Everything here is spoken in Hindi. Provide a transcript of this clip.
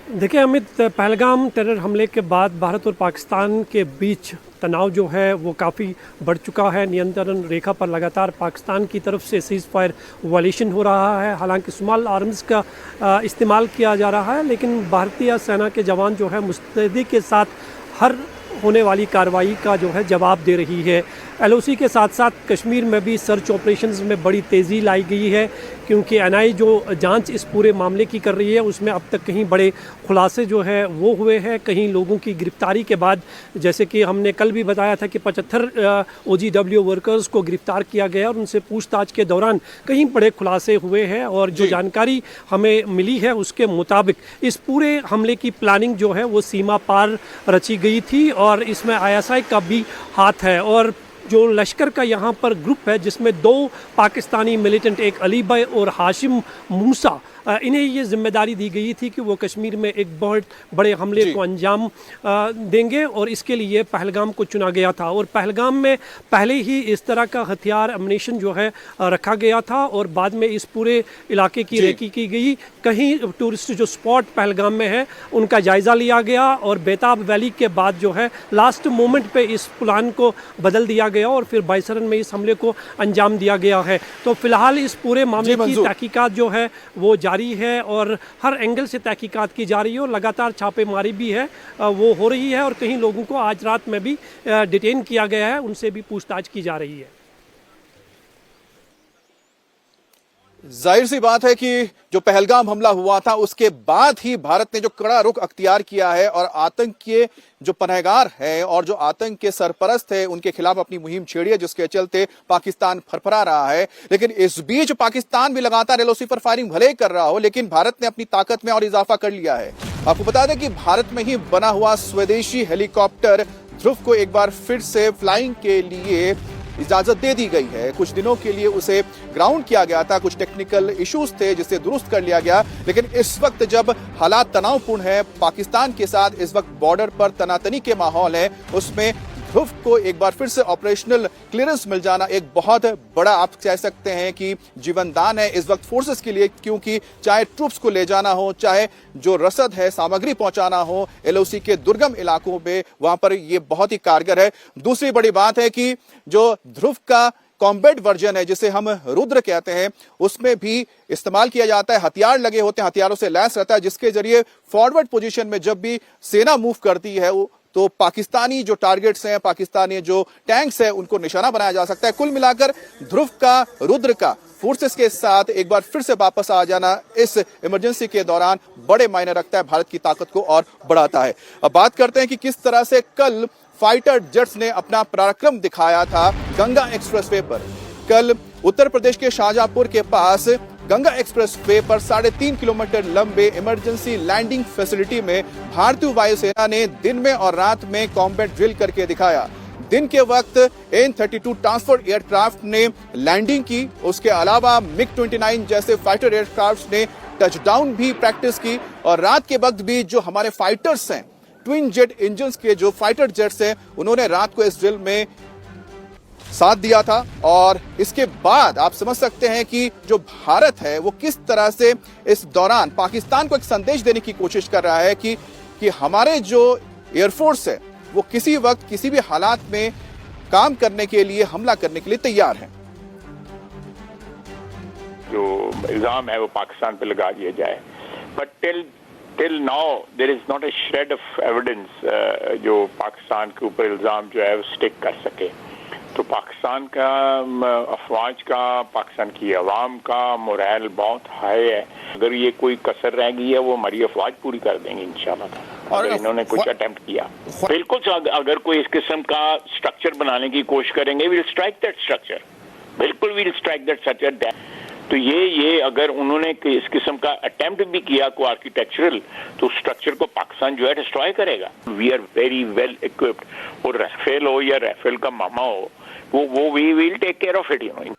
देखिए अमित, पहलगाम टेरर हमले के बाद भारत और पाकिस्तान के बीच तनाव जो है वो काफ़ी बढ़ चुका है। नियंत्रण रेखा पर लगातार पाकिस्तान की तरफ से सीज़ फायर वायलेशन हो रहा है। हालांकि स्मॉल आर्म्स का इस्तेमाल किया जा रहा है, लेकिन भारतीय सेना के जवान जो है मुस्तैदी के साथ हर होने वाली कार्रवाई का जो है जवाब दे रही है। एलओसी के साथ साथ कश्मीर में भी सर्च ऑपरेशंस में बड़ी तेज़ी लाई गई है, क्योंकि एनआई जो जांच इस पूरे मामले की कर रही है उसमें अब तक कहीं बड़े खुलासे जो है वो हुए हैं। कहीं लोगों की गिरफ्तारी के बाद, जैसे कि हमने कल भी बताया था कि 75 OGW वर्कर्स को गिरफ्तार किया गया और उनसे पूछताछ के दौरान कहीं बड़े खुलासे हुए हैं। और जो जानकारी हमें मिली है उसके मुताबिक इस पूरे हमले की प्लानिंग जो है वो सीमा पार रची गई थी और इसमें ISI का भी हाथ है। और जो लश्कर का यहाँ पर ग्रुप है जिसमें 2 पाकिस्तानी मिलिटेंट, एक अली भाई और हाशिम मूसा, इन्हें ये जिम्मेदारी दी गई थी कि वो कश्मीर में एक बहुत बड़े हमले को अंजाम देंगे और इसके लिए पहलगाम को चुना गया था। और पहलगाम में पहले ही इस तरह का हथियार अम्युनिशन जो है रखा गया था और बाद में इस पूरे इलाके की रेकी की गई। कहीं टूरिस्ट जो स्पॉट पहलगाम में है उनका जायज़ा लिया गया और बेताब वैली के बाद जो है लास्ट मोमेंट पे इस प्लान को बदल दिया गया और फिर बाइसरन में इस हमले को अंजाम दिया गया है। तो फिलहाल इस पूरे मामले की तहकीकात जो है वो जारी है और हर एंगल से तहकीकात की जा रही है और लगातार छापेमारी भी है वो हो रही है। और कहीं लोगों को आज रात में भी डिटेन किया गया है, उनसे भी पूछताछ की जा रही है। जाहिर सी बात है कि जो पहलगाम हमला हुआ था उसके बाद ही भारत ने जो कड़ा रुख अख्तियार किया है और आतंक के जो पनाहगार है और जो आतंक के सरपरस्त है उनके खिलाफ अपनी मुहिम छेड़ी है, जिसके चलते पाकिस्तान फरफरा रहा है। लेकिन इस बीच पाकिस्तान भी लगातार LOC पर फायरिंग भले ही कर रहा हो, लेकिन भारत ने अपनी ताकत में और इजाफा कर लिया है। आपको बता दें कि भारत में ही बना हुआ स्वदेशी हेलीकॉप्टर ध्रुव को एक बार फिर से फ्लाइंग के लिए इजाजत दे दी गई है। कुछ दिनों के लिए उसे ग्राउंड किया गया था, कुछ टेक्निकल इश्यूज थे जिसे दुरुस्त कर लिया गया। लेकिन इस वक्त जब हालात तनावपूर्ण है पाकिस्तान के साथ, इस वक्त बॉर्डर पर तनातनी के माहौल है, उसमें ध्रुव को एक बार फिर से ऑपरेशनल क्लियरेंस मिल जाना एक बहुत बड़ा, आप कह सकते हैं कि जीवनदान है इस वक्त फोर्सेस के लिए। क्योंकि चाहे ट्रूप्स को ले जाना हो, चाहे जो रसद है सामग्री पहुंचाना हो LOC के दुर्गम इलाकों में, वहां पर ये बहुत ही कारगर है। दूसरी बड़ी बात है कि जो ध्रुव का कॉम्बैट वर्जन है जिसे हम रुद्र कहते हैं, उसमें भी इस्तेमाल किया जाता है, हथियार लगे होते हैं, हथियारों से लैस रहता है, जिसके जरिए फॉरवर्ड पोजीशन में जब भी सेना मूव करती है तो पाकिस्तानी जो टारगेट्स हैं, पाकिस्तानी जो टैंक्स हैं, उनको निशाना बनाया जा सकता है। कुल मिलाकर ध्रुव का, रुद्र का फोर्सेस के साथ एक बार फिर से वापस आ जाना इस इमरजेंसी के दौरान बड़े मायने रखता है, भारत की ताकत को और बढ़ाता है। अब बात करते हैं कि किस तरह से कल फाइटर जेट्स ने अपना पराक्रम दिखाया था गंगा एक्सप्रेसवे पर। कल उत्तर प्रदेश के शाहजहांपुर के पास गंगा एक्सप्रेसवे पर 3.5 किलोमीटर लंबे इमरजेंसी लैंडिंग फैसिलिटी में भारतीय वायुसेना ने दिन में और रात में कॉम्बैट ड्रिल करके दिखाया। दिन के वक्त AN-32 ट्रांसपोर्ट एयरक्राफ्ट ने लैंडिंग की, उसके अलावा MiG-29 जैसे फाइटर एयरक्राफ्ट ने टचडाउन भी प्रैक्टिस की। और रात के वक्त भी जो हमारे फाइटर्स हैं, ट्विन जेट इंजन के जो फाइटर जेट्स हैं, उन्होंने रात को इस ड्रिल में साथ दिया था। और इसके बाद आप समझ सकते हैं कि जो भारत है वो किस तरह से इस दौरान पाकिस्तान को एक संदेश देने की कोशिश कर रहा है कि हमारे जो एयरफोर्स है वो किसी वक्त किसी भी हालात में काम करने के लिए, हमला करने के लिए तैयार है। जो इल्जाम है वो पाकिस्तान पे लगा दिया जाए, but till now there is not a shred of evidence जो पाकिस्तान के ऊपर इल्जाम जो है वो स्टिक कर सके। तो पाकिस्तान का अफवाज का, पाकिस्तान की आवाम का मोरल बहुत हाई है। अगर ये कोई कसर रह गई है वो हमारी अफवाज पूरी कर देंगे इंशाल्लाह। और इन्होंने कुछ अटेम्प्ट किया, बिल्कुल अगर कोई इस किस्म का स्ट्रक्चर बनाने की कोशिश करेंगे, वील स्ट्राइक दैट स्ट्रक्चर, बिल्कुल वील स्ट्राइक दैट स्ट्रक्चर। तो ये अगर उन्होंने इस किस्म का अटेम्प्ट भी किया को आर्किटेक्चरल, तो स्ट्रक्चर को पाकिस्तान जो है डिस्ट्रॉय करेगा। We are very well equipped. और राफेल हो या राफेल का मामा हो, वो we will take care of it, you no.